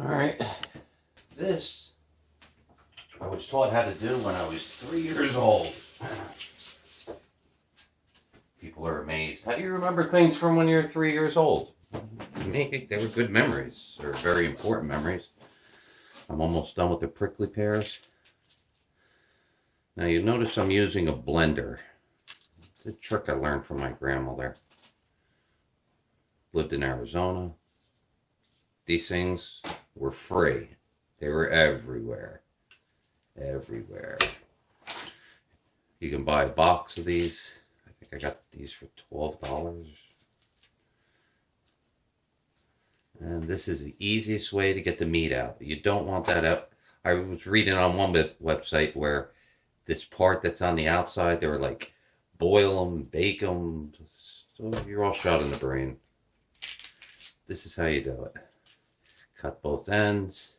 Alright, this I was taught how to do when I was 3 years old. People are amazed. How do you remember things from when you're 3 years old? To me, they were good memories, or very important memories. I'm almost done with the prickly pears. Now you notice I'm using a blender. It's a trick I learned from my grandmother. Lived in Arizona. These things were free. They were everywhere. Everywhere. You can buy a box of these. I think I got these for $12. And this is the easiest way to get the meat out. You don't want that out. I was reading on one website where this part that's on the outside, they were like, boil them, bake them. So you're all shot in the brain. This is how you do it. Cut both ends.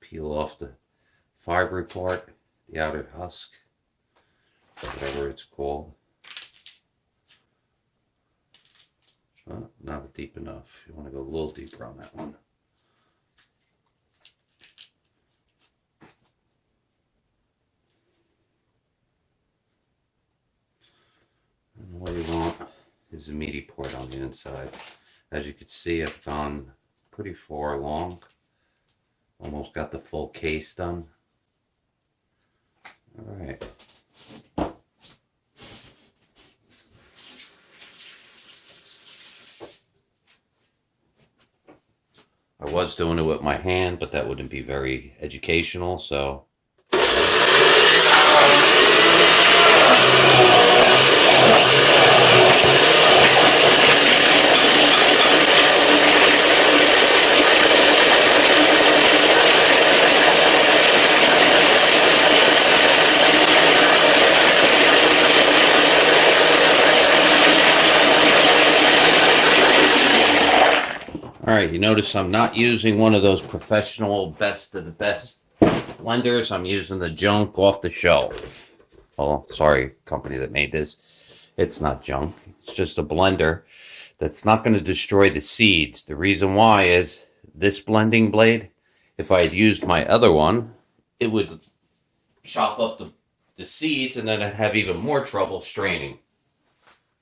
Peel off the fibery part, the outer husk, or whatever it's called. Not deep enough. You want to go a little deeper on that one. And what you want is the meaty part on the inside. As you can see, I've gone pretty far along. Almost got the full case done. All right. I was doing it with my hand, but that wouldn't be very educational, so. Alright, you notice I'm not using one of those professional best of the best blenders. I'm using the junk off the shelf. Oh, sorry, company that made this. It's not junk. It's just a blender that's not going to destroy the seeds. The reason why is this blending blade, if I had used my other one, it would chop up the seeds and then I'd have even more trouble straining.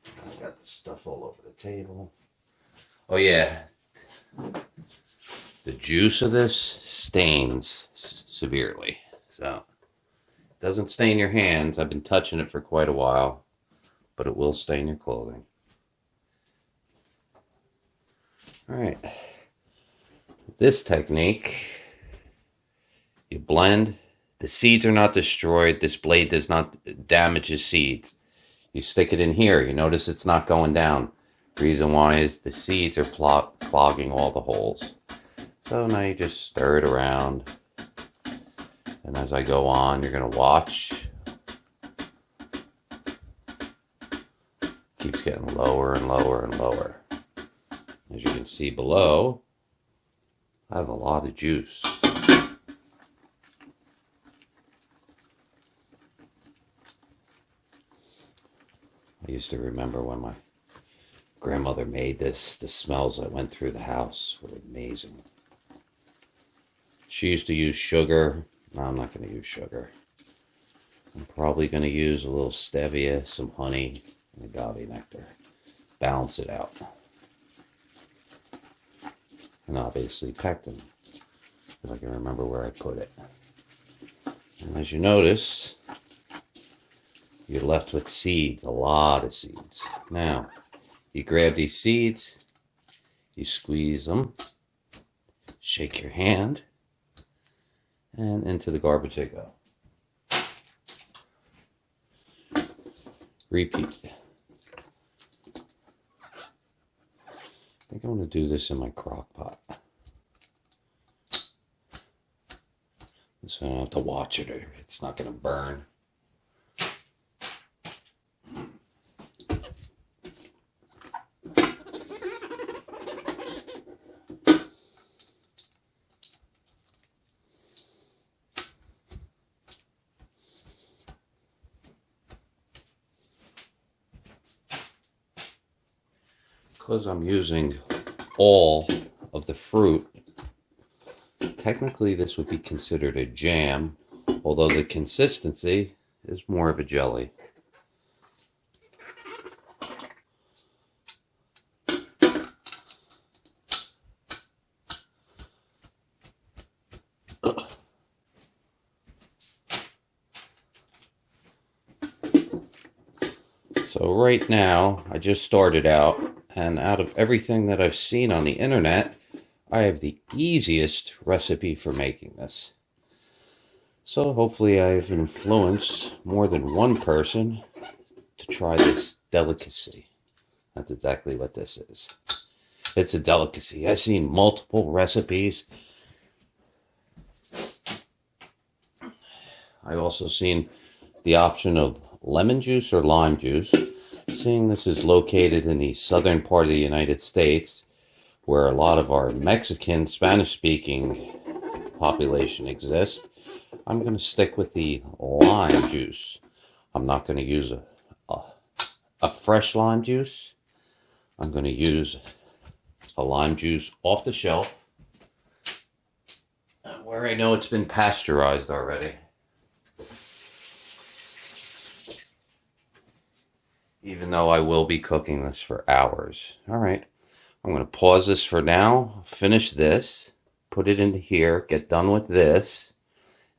I got stuff all over the table. Oh yeah. The juice of this stains severely, so it doesn't stain your hands. I've been touching it for quite a while, but it will stain your clothing. All right, this technique, you blend. The seeds are not destroyed. This blade does not damage the seeds. You stick it in here. You notice it's not going down. Reason why is the seeds are clogging all the holes. So now you just stir it around, and as I go on, you're going to watch. Keeps getting lower and lower and lower. As you can see below, I have a lot of juice. I used to remember when my grandmother made this, the smells that went through the house were amazing. She used to use sugar. No, I'm not going to use sugar. I'm probably going to use a little stevia, some honey, and agave nectar. Balance it out. And obviously pectin, because I can remember where I put it. And as you notice, you're left with seeds, a lot of seeds. Now, you grab these seeds, you squeeze them, shake your hand, and into the garbage they go. Repeat. I think I'm going to do this in my crock pot. So I don't have to watch it or it's not going to burn. Because I'm using all of the fruit. Technically, this would be considered a jam, although the consistency is more of a jelly. So right now, I just started out, and out of everything that I've seen on the internet, I have the easiest recipe for making this. So hopefully I've influenced more than one person to try this delicacy. That's exactly what this is. It's a delicacy. I've seen multiple recipes. I've also seen the option of lemon juice or lime juice. Seeing this is located in the southern part of the United States, where a lot of our Mexican, Spanish-speaking population exists, I'm going to stick with the lime juice. I'm not going to use a fresh lime juice. I'm going to use a lime juice off the shelf, where I know it's been pasteurized already. Even though I will be cooking this for hours. All right, I'm going to pause this for now, finish this, put it into here, get done with this,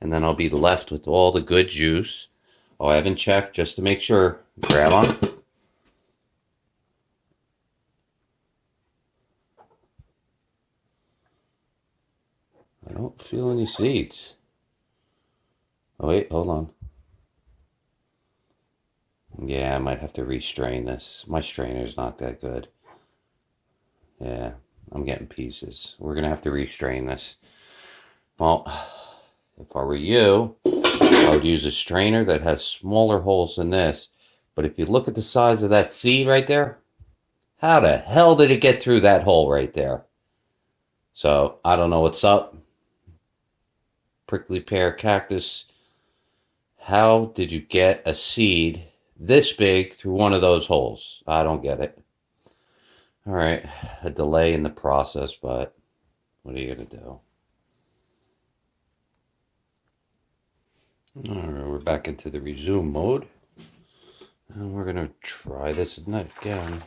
and then I'll be left with all the good juice. Oh, I haven't checked just to make sure. Grab on. I don't feel any seeds. Oh, wait, hold on. Yeah, I might have to restrain this. My strainer's not that good. Yeah, I'm getting pieces. We're going to have to restrain this. Well, if I were you, I would use a strainer that has smaller holes than this. But if you look at the size of that seed right there, how the hell did it get through that hole right there? So, I don't know what's up. Prickly pear cactus. How did you get a seed this big through one of those holes? I don't get it. All right, a delay in the process, but what are you going to do? All right, we're back into the resume mode. And we're going to try this again.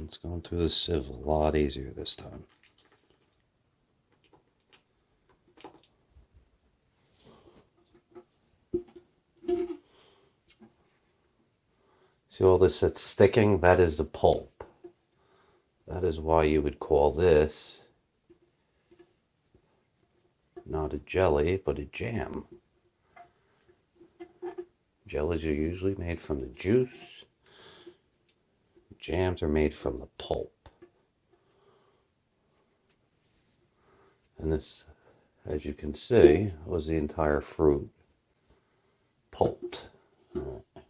It's going through the sieve a lot easier this time. See all this that's sticking? That is the pulp. That is why you would call this not a jelly, but a jam. Jellies are usually made from the juice. Jams are made from the pulp. And this, as you can see, was the entire fruit pulped. All right.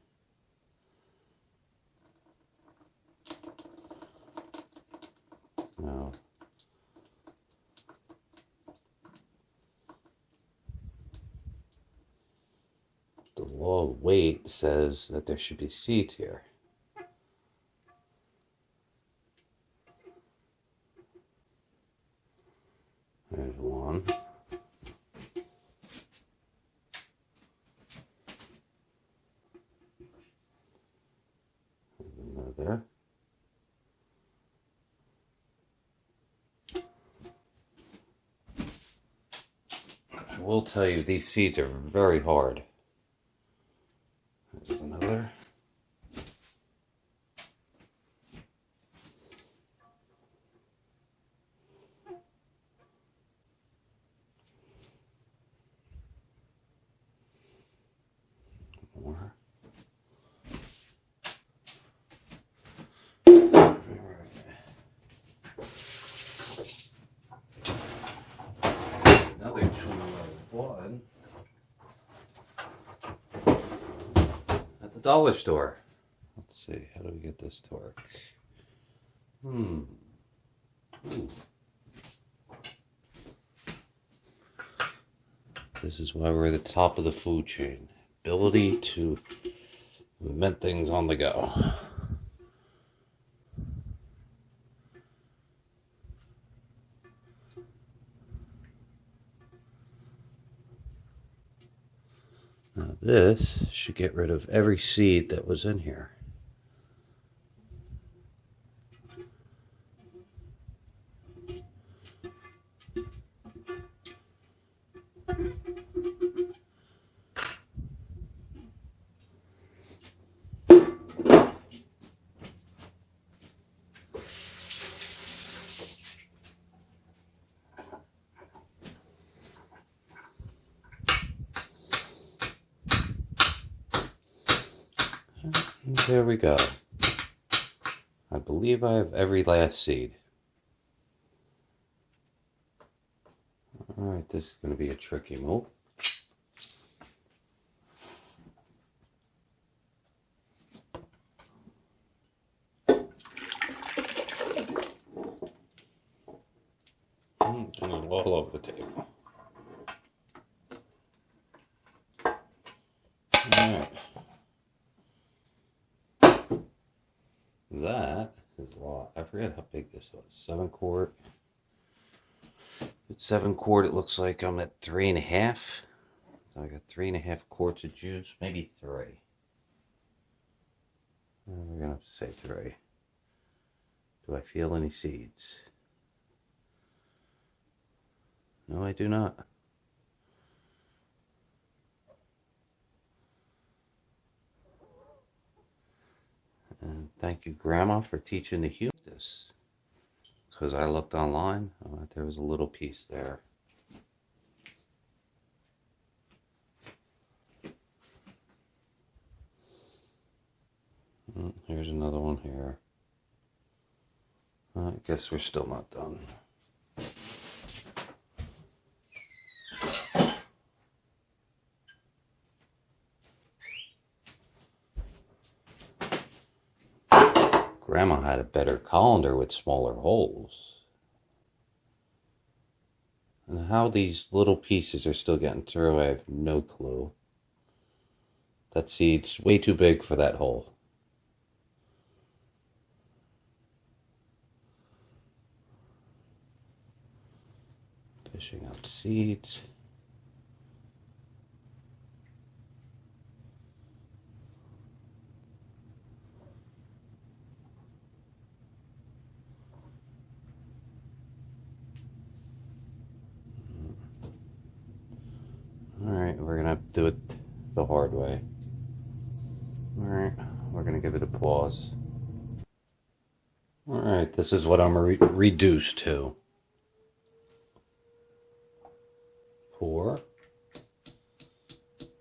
Now, the law of weight says that there should be seeds here. There's one. There's another. I will tell you, these seeds are very hard. There's another. More. Another 2-1 at the dollar store. Let's see, how do we get this to work? Ooh. This is why we're at the top of the food chain. Ability to invent things on the go. Now this should get rid of every seed that was in here. And there we go. I believe I have every last seed. Alright, this is going to be a tricky move. And all over the table. Alright. That is a lot. I forget how big this was. 7 quart. At 7 quart, it looks like I'm at 3.5. So I got 3.5 quarts of juice, maybe 3. We're gonna have to say 3. Do I feel any seeds? No, I do not. And thank you, Grandma, for teaching the human this. Because I looked online, there was a little piece there. Here's another one here. I guess we're still not done. Grandma had a better colander with smaller holes. And how these little pieces are still getting through, I have no clue. That seed's way too big for that hole. Fishing out seeds. Alright, we're gonna have to do it the hard way. Alright, we're gonna give it a pause. Alright, this is what I'm reduced to. Pour,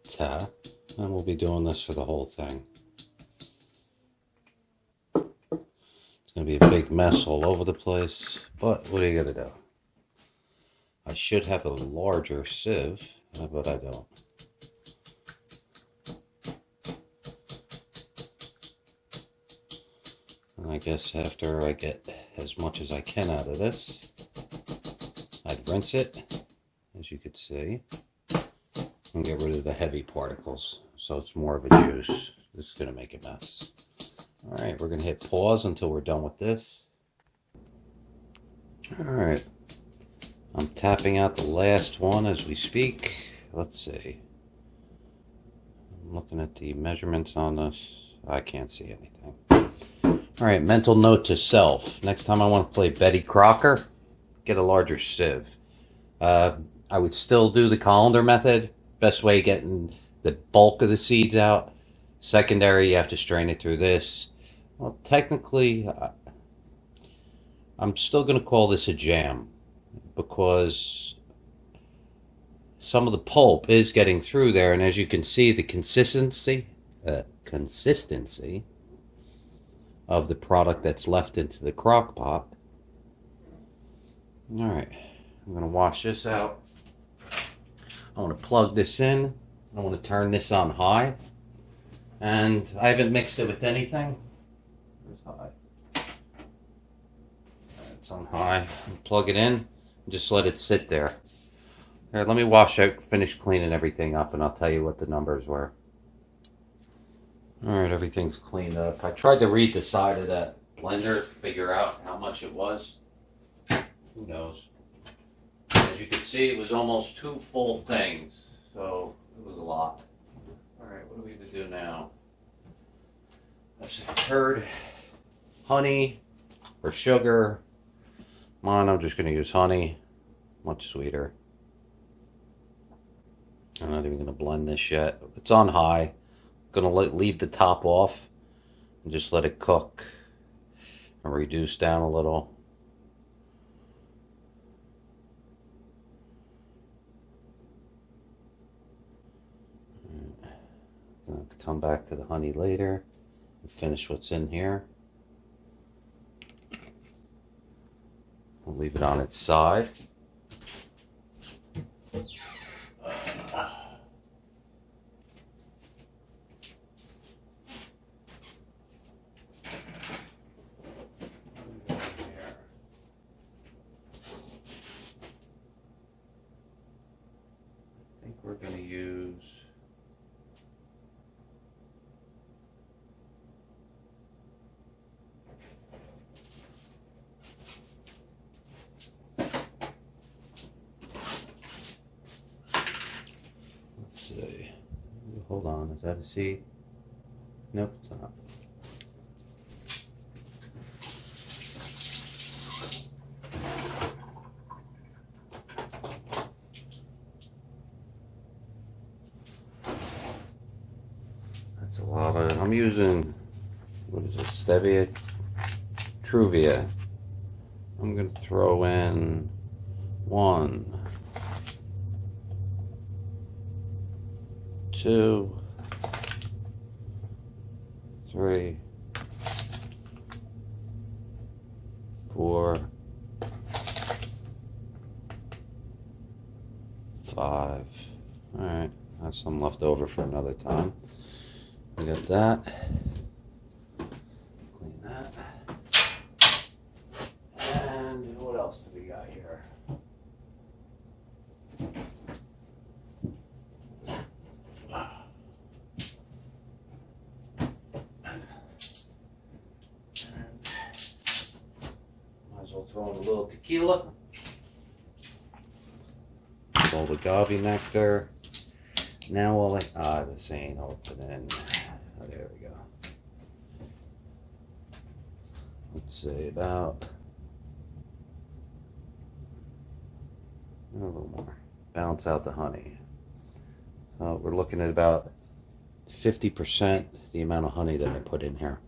tap, and we'll be doing this for the whole thing. It's gonna be a big mess all over the place, but what are you gonna do? I should have a larger sieve, but I don't. And I guess after I get as much as I can out of this, I'd rinse it, as you could see, and get rid of the heavy particles, so it's more of a juice. This is going to make a mess. Alright, we're going to hit pause until we're done with this. Alright, I'm tapping out the last one as we speak. Let's see. I'm looking at the measurements on this. I can't see anything. Alright, mental note to self. Next time I want to play Betty Crocker, get a larger sieve. I would still do the colander method. Best way of getting the bulk of the seeds out. Secondary, you have to strain it through this. Well, technically, I'm still going to call this a jam, because some of the pulp is getting through there, and as you can see, the consistency of the product that's left into the crock pot. Alright, I'm going to wash this out. I want to plug this in. I want to turn this on high. And I haven't mixed it with anything. It's high. It's on high. Plug it in and just let it sit there. Here, let me wash out, finish cleaning everything up, and I'll tell you what the numbers were. Alright, everything's cleaned up. I tried to read the side of that blender, figure out how much it was. Who knows? As you can see, it was almost 2 full things, so it was a lot. Alright, what do we have to do now? I've heard honey or sugar. Mine, I'm just going to use honey. Much sweeter. I'm not even going to blend this yet. It's on high. I'm going to leave the top off and just let it cook and reduce down a little. I'm going to have to come back to the honey later and finish what's in here. I'll leave it on its side. We're going to use let's see, hold on, is that a seed? Nope, it's not. That's a lot of, I'm using, what is this, stevia, truvia. I'm going to throw in 1, 2, 3, 4, 5. All right, have some left over for another time. We got that. Clean that. And what else do we got here? Might as well throw in a little tequila. Old agave nectar. Now all this ain't opening. Oh, there we go. Let's say about a little more. Balance out the honey. We're looking at about 50% the amount of honey that I put in here.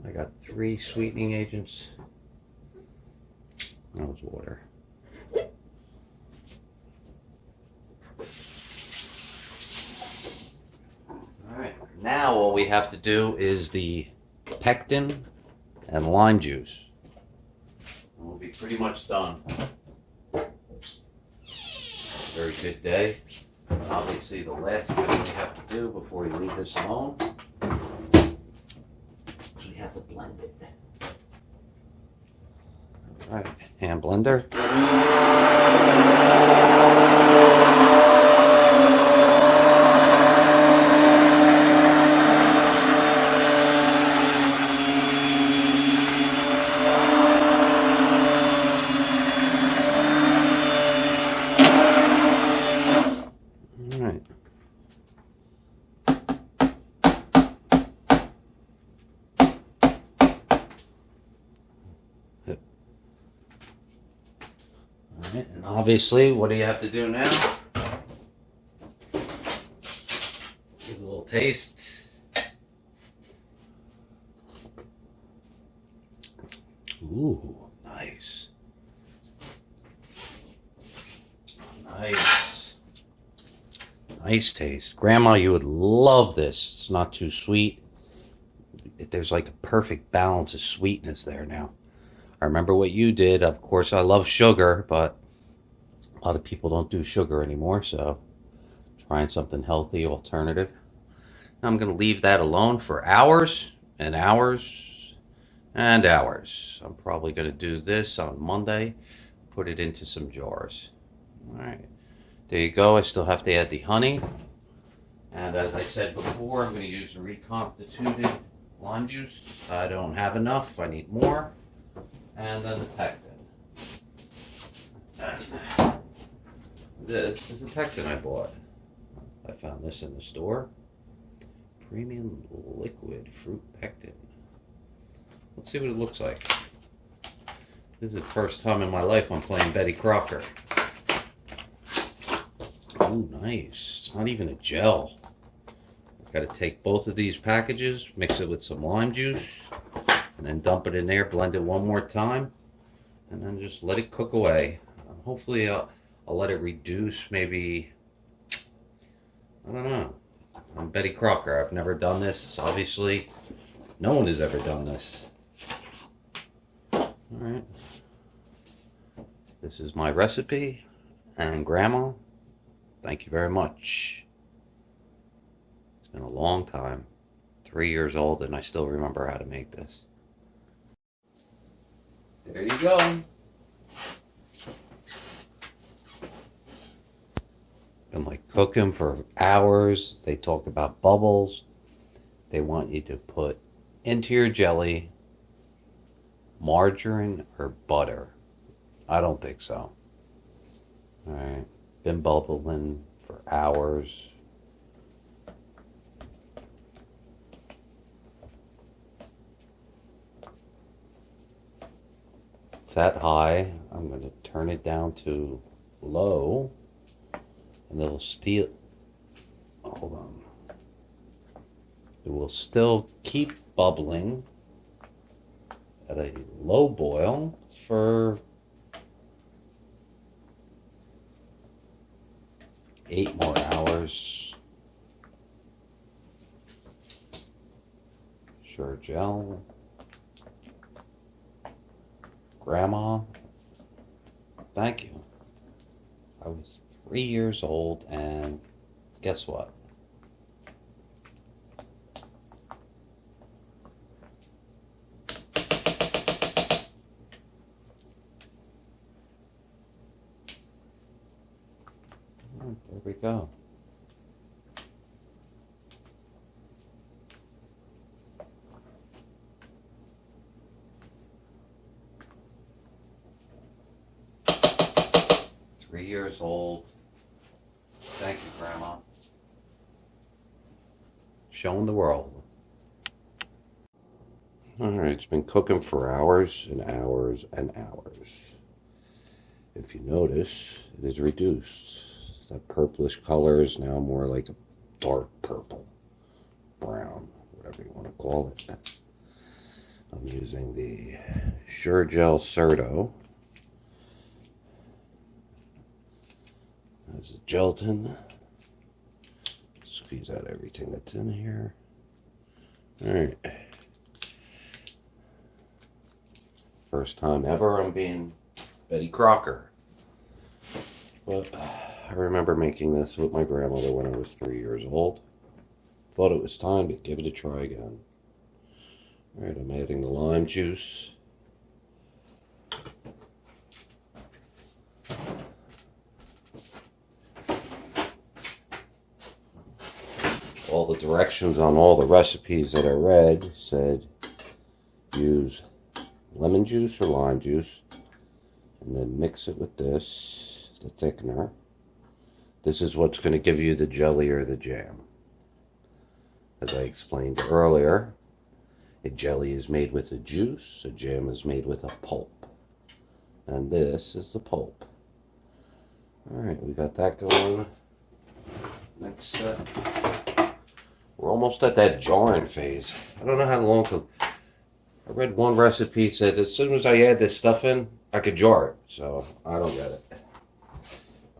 I got 3 sweetening agents. That was water. Alright, now all we have to do is the pectin and lime juice. And we'll be pretty much done. Very good day. Obviously the last thing we have to do before we leave this alone is we have to blend it. Alright, hand blender. Alright. And obviously, what do you have to do now? Give a little taste. Ooh, nice. Nice. Nice taste. Grandma, you would love this. It's not too sweet. There's like a perfect balance of sweetness there now. I remember what you did. Of course, I love sugar, but a lot of people don't do sugar anymore, so trying something healthy, alternative. Now I'm going to leave that alone for hours and hours and hours. I'm probably going to do this on Monday, put it into some jars. All right, there you go. I still have to add the honey. And as I said before, I'm going to use the reconstituted lime juice. I don't have enough. I need more. And then the pectin. And this is the pectin I bought. I found this in the store. Premium liquid fruit pectin. Let's see what it looks like. This is the first time in my life I'm playing Betty Crocker. Oh, nice. It's not even a gel. I've got to take both of these packages, mix it with some lime juice, and then dump it in there, blend it one more time, and then just let it cook away. Hopefully I'll let it reduce maybe, I don't know. I'm Betty Crocker. I've never done this. Obviously, no one has ever done this. Alright. This is my recipe. And Grandma, thank you very much. It's been a long time. 3 years old, and I still remember how to make this. There you go. Been like cooking for hours. They talk about bubbles. They want you to put into your jelly margarine or butter. I don't think so. Alright. Been bubbling for hours. It's that high. I'm going to turn it down to low. And it'll still, hold on. It will still keep bubbling at a low boil for 8 more hours. Sure gel. Grandma, thank you. I was 3 years old, and guess what? Oh, there we go. Three years old. Thank you, Grandma. Showing the world. Alright, it's been cooking for hours and hours and hours. If you notice, it is reduced. That purplish color is now more like a dark purple, brown, whatever you want to call it. I'm using the Sure Gel Certo as a gelatin. Squeeze out everything that's in here. Alright. First time ever I'm being Betty Crocker. But I remember making this with my grandmother when I was 3 years old. Thought it was time to give it a try again. Alright, I'm adding the lime juice. All the directions on all the recipes that I read said use lemon juice or lime juice and then mix it with this, the thickener. This is what's going to give you the jelly or the jam. As I explained earlier, a jelly is made with a juice, a jam is made with a pulp. And this is the pulp. Alright, we got that going. Next step. We're almost at that jarring phase. I don't know how long to... I read one recipe said as soon as I add this stuff in, I could jar it. So, I don't get it.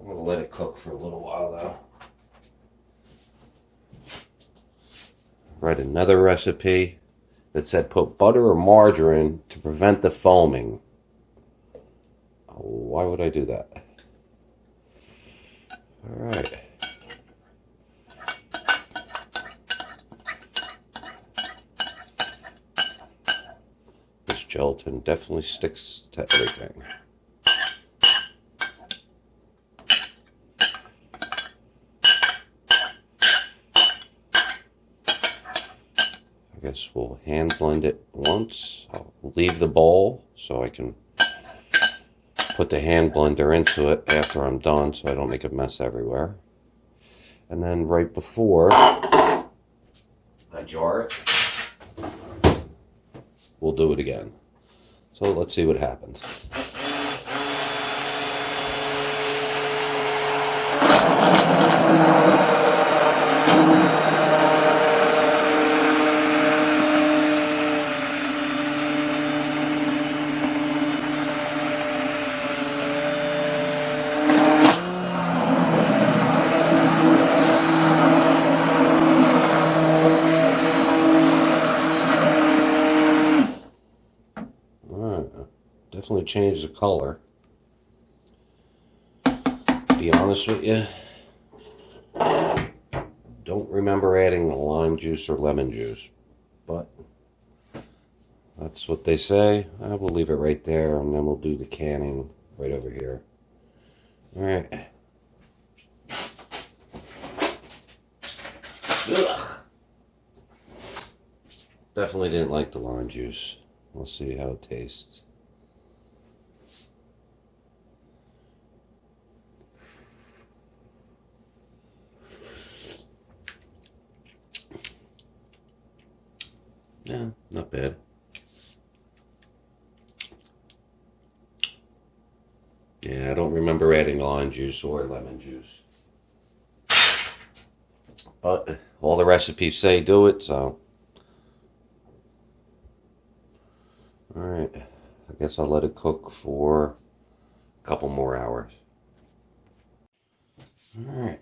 I'm going to let it cook for a little while though. Read another recipe that said put butter or margarine to prevent the foaming. Why would I do that? Alright. gelatin definitely sticks to everything. I guess we'll hand blend it once. I'll leave the bowl so I can put the hand blender into it after I'm done so I don't make a mess everywhere. And then right before I jar it, we'll do it again. So let's see what happens. Definitely changed the color. To be honest with you, don't remember adding lime juice or lemon juice, but that's what they say. I will leave it right there, and then we'll do the canning right over here. All right. Ugh. Definitely didn't like the lime juice. We'll see how it tastes. Yeah, not bad. Yeah, I don't remember adding lime juice or lemon juice. But all the recipes say do it, so. Alright, I guess I'll let it cook for a couple more hours. Alright,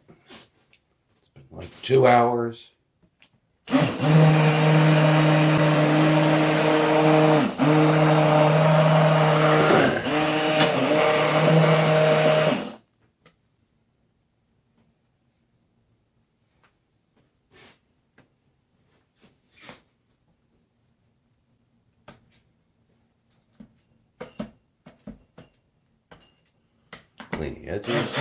it's been like 2 hours. Clean the edges.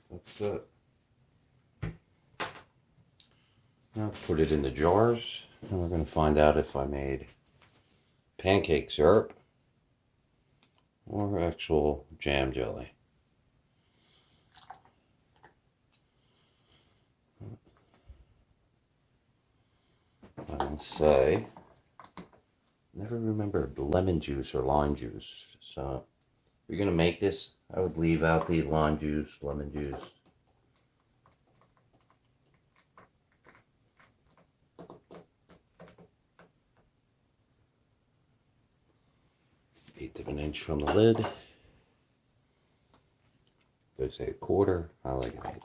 That's it. Now put it in the jars, and we're going to find out if I made pancake syrup or actual jam jelly. I'll say, never remembered lemon juice or lime juice. So if you're going to make this, I would leave out the lime juice, lemon juice. Eighth of an inch from the lid. They say a quarter. I like an eighth.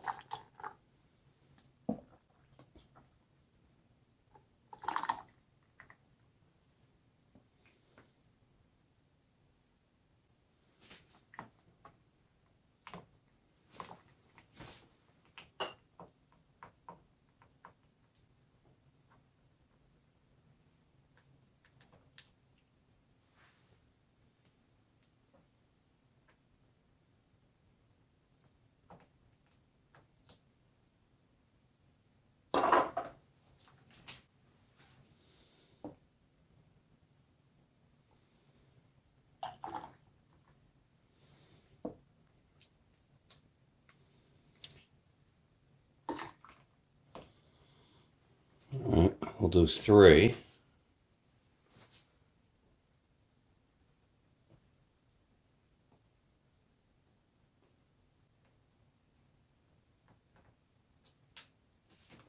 All right, we'll do 3.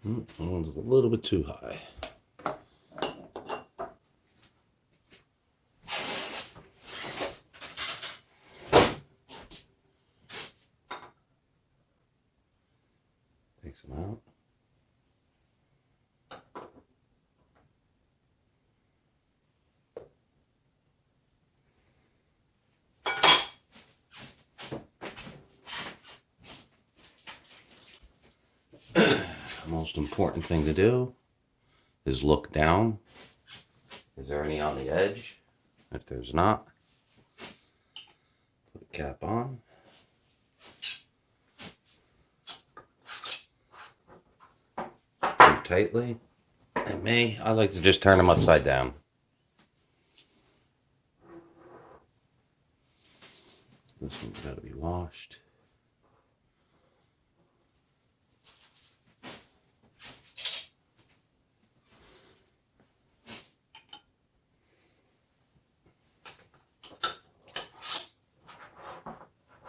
That one's a little bit too high. Take some out. most important thing to do is look down. Is there any on the edge? If there's not, put the cap on. Screw tightly. And me, I like to just turn them upside down. This one's got to be washed.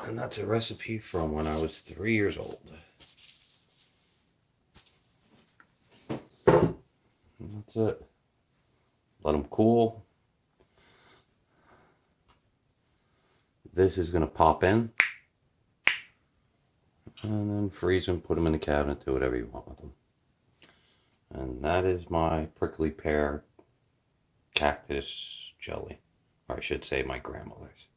And that's a recipe from when I was 3 years old. And that's it. Let them cool. This is going to pop in. And then freeze them, put them in the cabinet, do whatever you want with them. And that is my prickly pear cactus jelly. Or I should say my grandmother's.